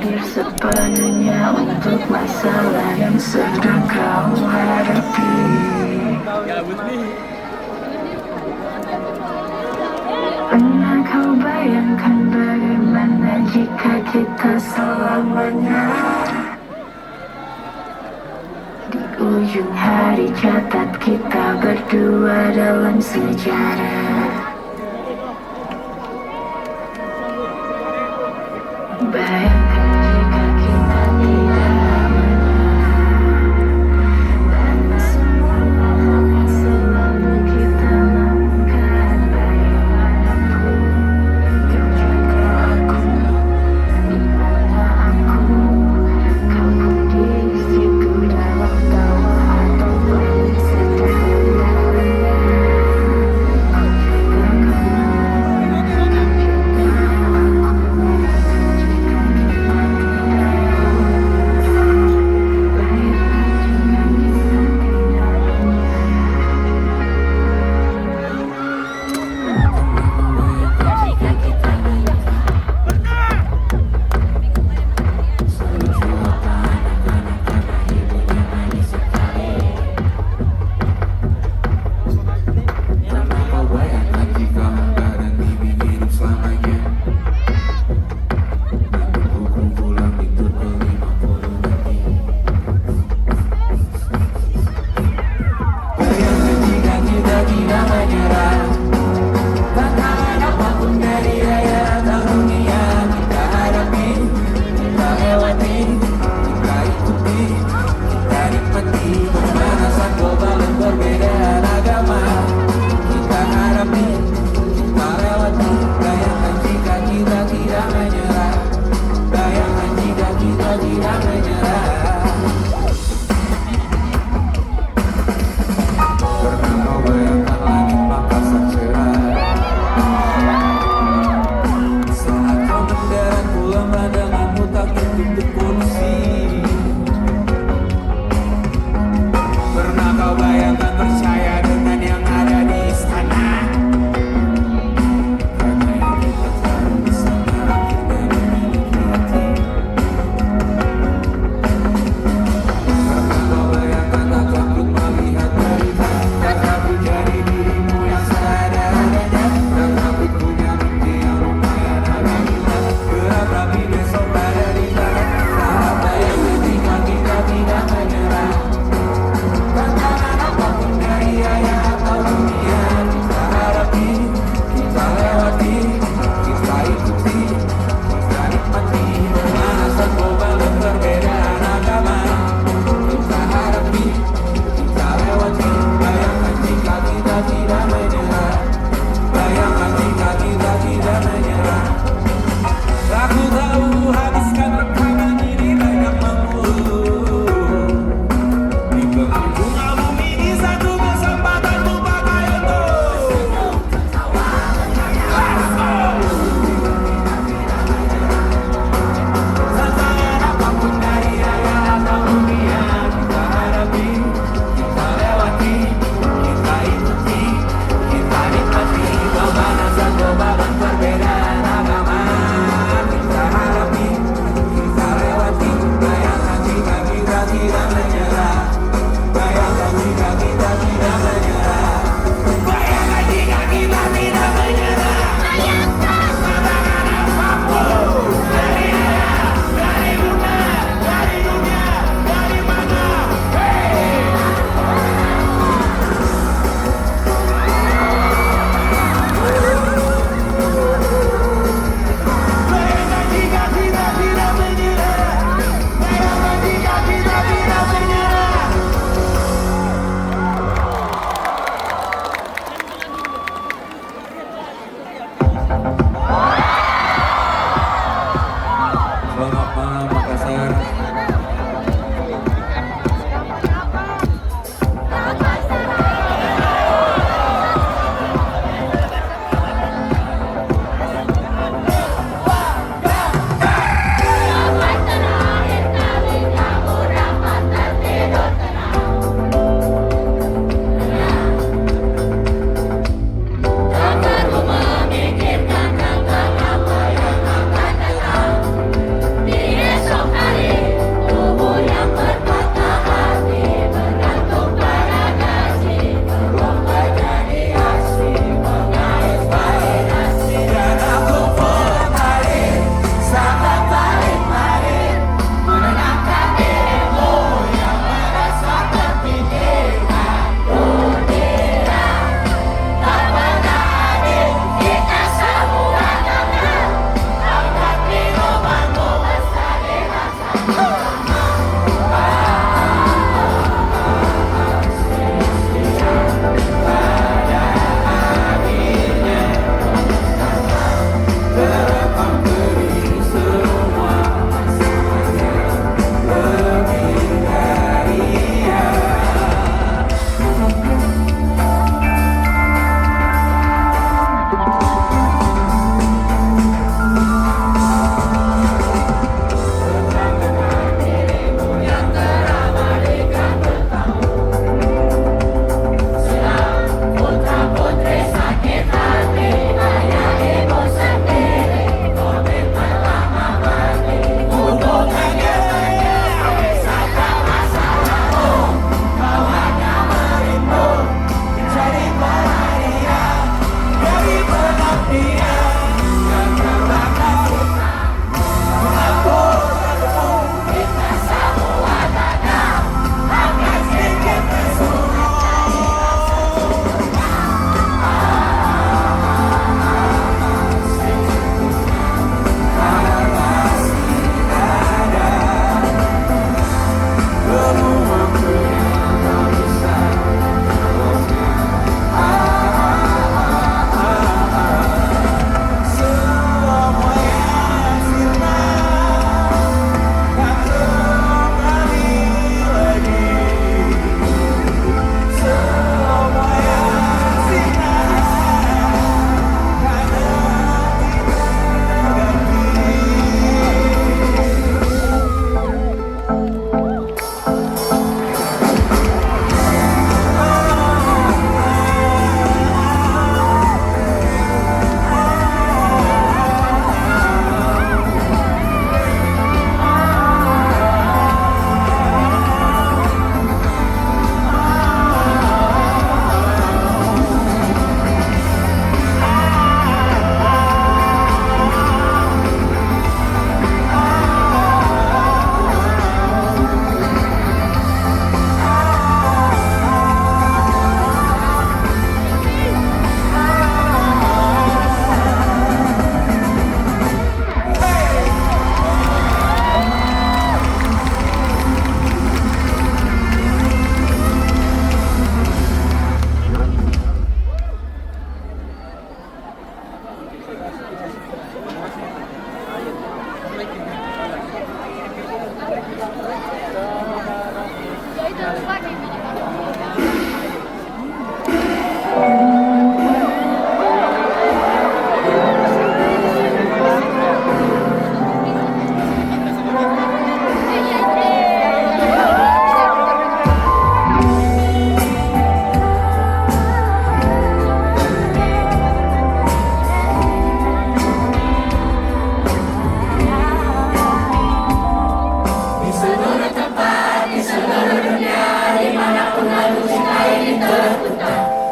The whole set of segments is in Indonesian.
hadir sepenuhnya untuk masalah yang sedang kau hadapi. Pernah kau bayangkan bagaimana jika kita selamanya di ujung hari catat kita berdua dalam sejarah. Bayangkan jika kita tidak dan semua yang selalu kita lakukan. Bagaimanapun kau jaga aku, di mana aku, kau pun di situ dalam tawa ataupun sederhana. Kau jaga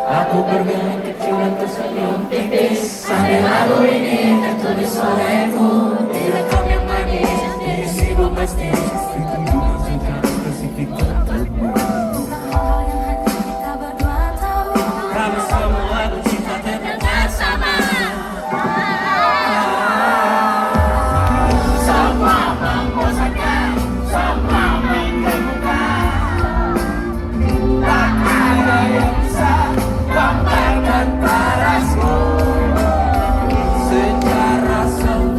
Aku bergerak kecil dan tersenyum tipis sambil lagu ini tertulis olehku. Direkam yang manis, diisi bombastis, ditunjukkan secara spesifik untukmu. Kami semua bercinta terdengar sama. Semua membosankan, semua mengganggukan. Tak ada yang bisa gambarkan parasmu secara sempurna.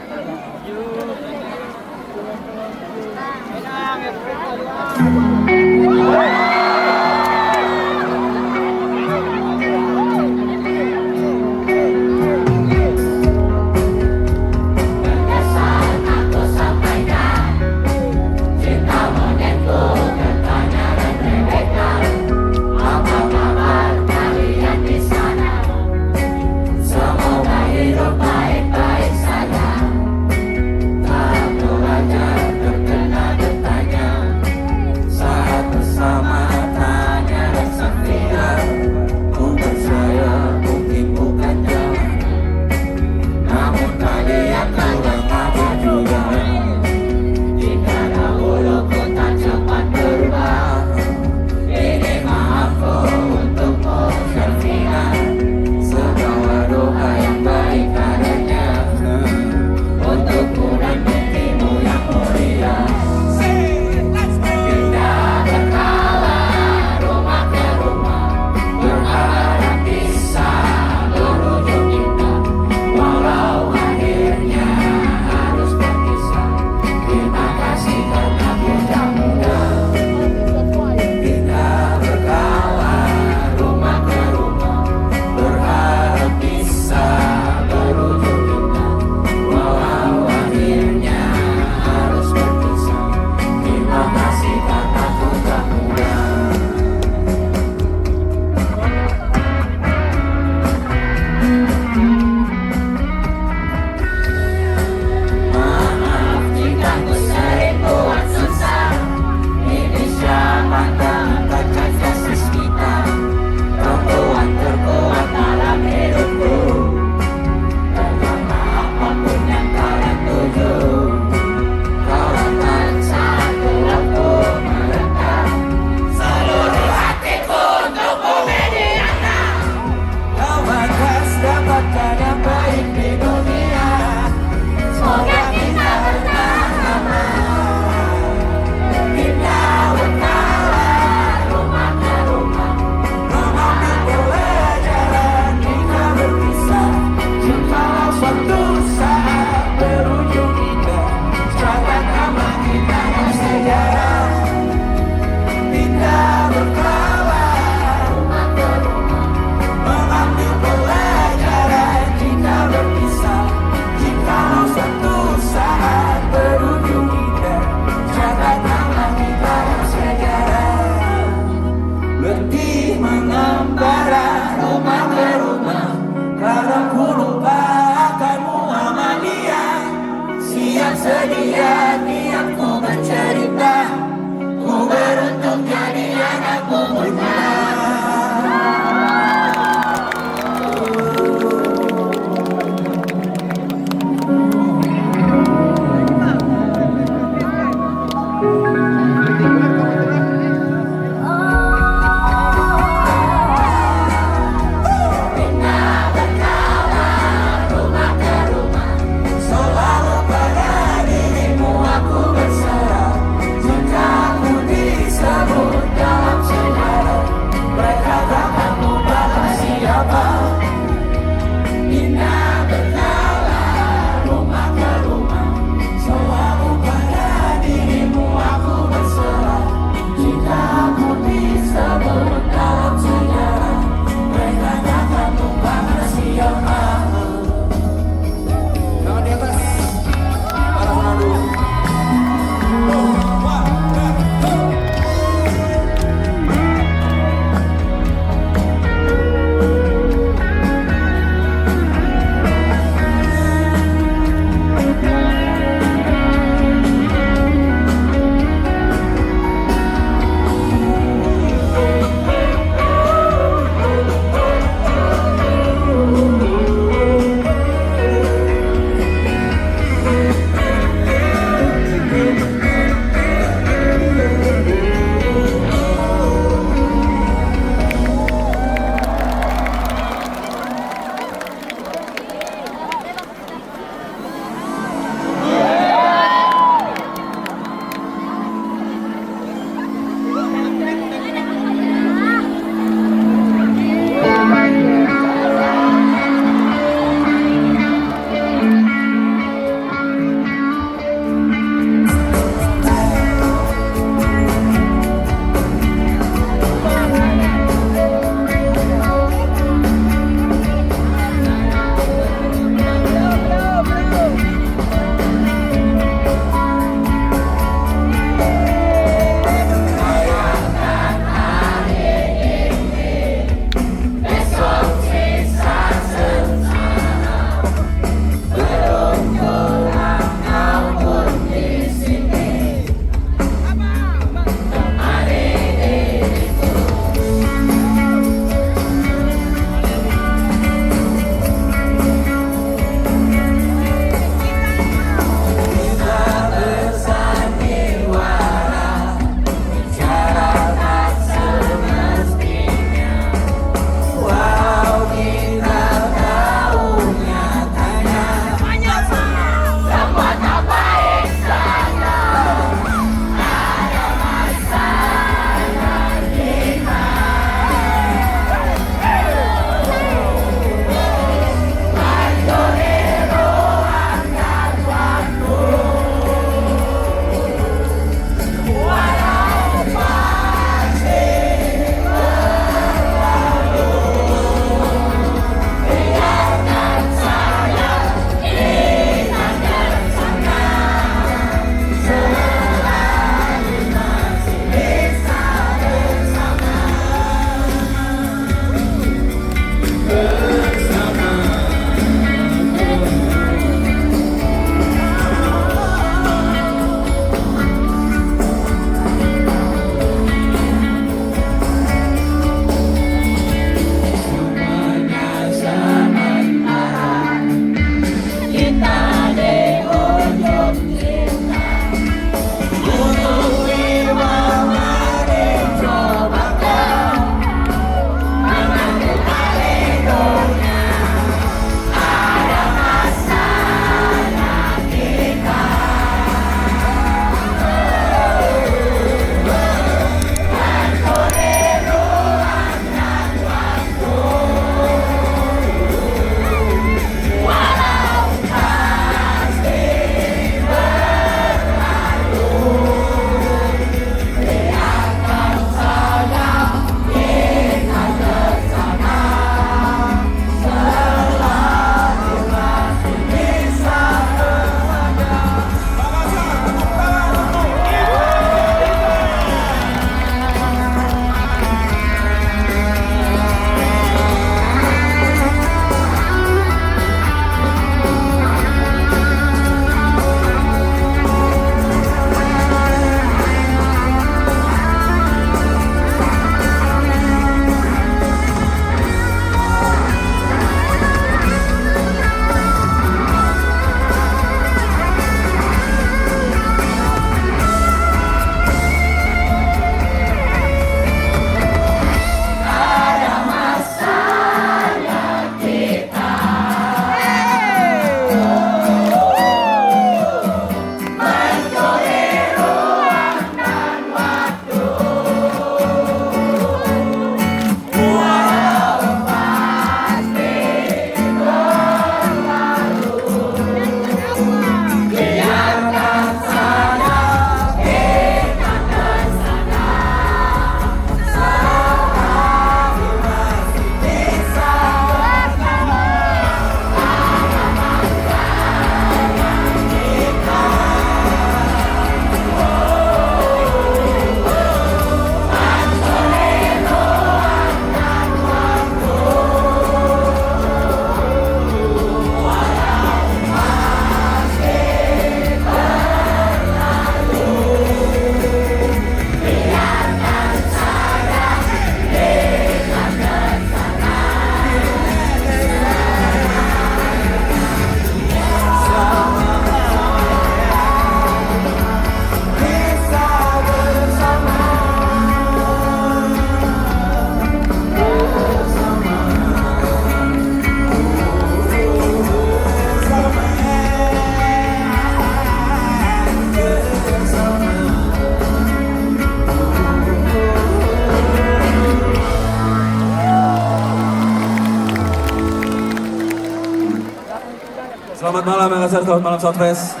malam Makassar, selamat malam Southwest.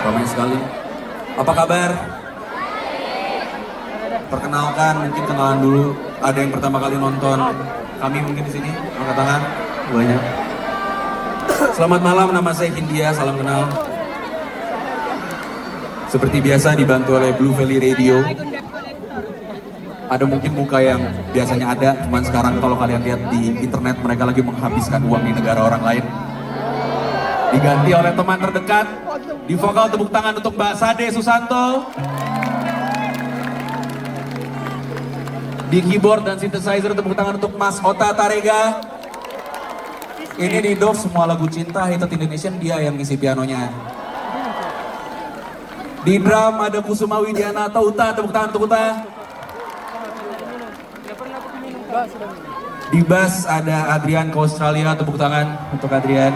Ramai sekali. Apa kabar? Perkenalkan, mungkin kenalan dulu. Ada yang pertama kali nonton kami mungkin di sini, angkat tangan. Banyak. Selamat malam, nama saya Hindia, salam kenal. Seperti biasa dibantu oleh Blue Valley Radio. Ada mungkin muka yang biasanya ada, cuman sekarang kalau kalian lihat di internet mereka lagi menghabiskan uang di negara orang lain. Diganti oleh teman terdekat. Di vokal tepuk tangan untuk Mbak Sade Susanto. Di keyboard dan synthesizer tepuk tangan untuk Mas Ota Tarega. Ini di Dove semua lagu cinta Hated Indonesian dia yang ngisi pianonya. Di drum ada Kusuma Widianata Uta, tepuk tangan untuk Uta. Di bass ada Adrian ke Australia, tepuk tangan untuk Adrian.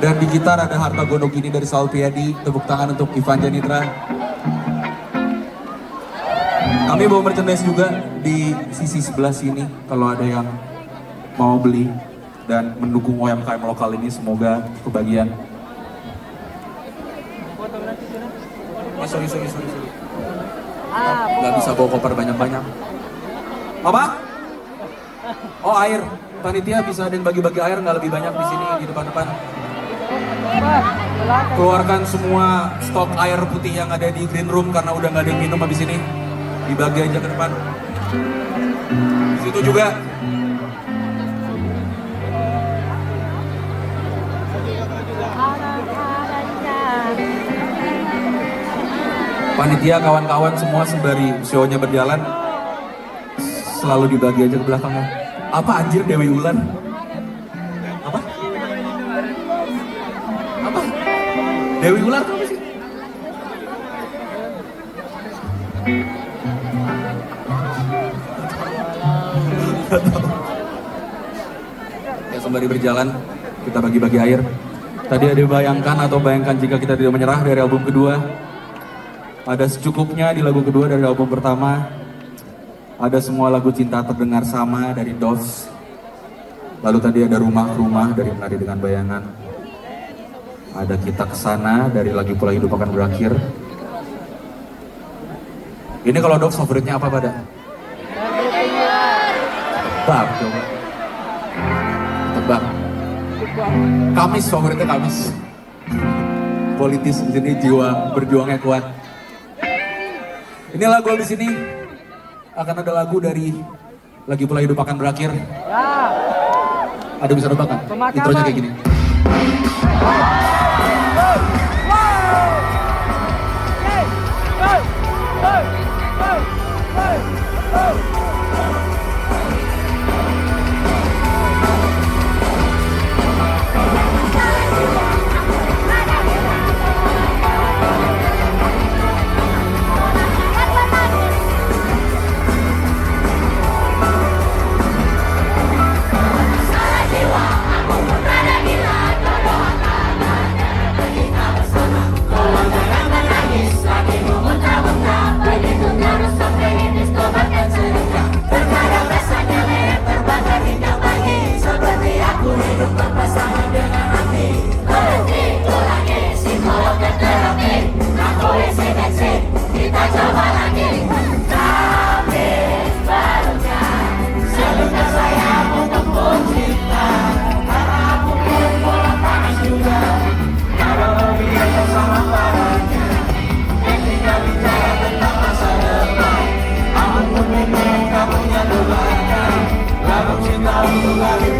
Dan di gitar ada Harta Gondogini dari Saul Priadi, tepuk tangan untuk Ivan Janitra. Kami bawa merchandise juga di sisi sebelah sini kalau ada yang mau beli dan mendukung UMKM lokal ini, semoga kebagian. Sorry. Gak bisa bawa koper banyak-banyak. Apa? Oh, air. Panitia bisa ada yang bagi-bagi air, nggak lebih banyak di sini di depan-depan. Keluarkan semua stok air putih yang ada di green room karena udah nggak ada yang minum habis ini. Dibagi aja ke depan. Di situ juga. Panitia, kawan-kawan semua sembari show-nya berjalan selalu dibagi aja ke belakangnya. Apa anjir Dewi Ulan? Apa? Apa? Dewi Ular tuh apa sih? Ya sembari berjalan kita bagi-bagi air. Tadi ada bayangkan atau bayangkan jika kita tidak menyerah dari album kedua. Ada secukupnya di lagu kedua dari album pertama. Ada semua lagu cinta terdengar sama dari Doves. Lalu tadi ada Rumah ke Rumah dari Menari Dengan Bayangan. Ada Kita Kesana dari Lagi Pula Hidup Akan Berakhir. Ini kalau Doves favoritnya apa pada? Tebak coba. Tebak. Kamis favoritnya Kamis. Politis di sini, jiwa berjuangnya kuat. Ini lagu habis ini akan ada lagu dari Lagi Pula Hidup Akan Berakhir. Ada bisa nebak kan? Intronya kayak gini. Cinta untuk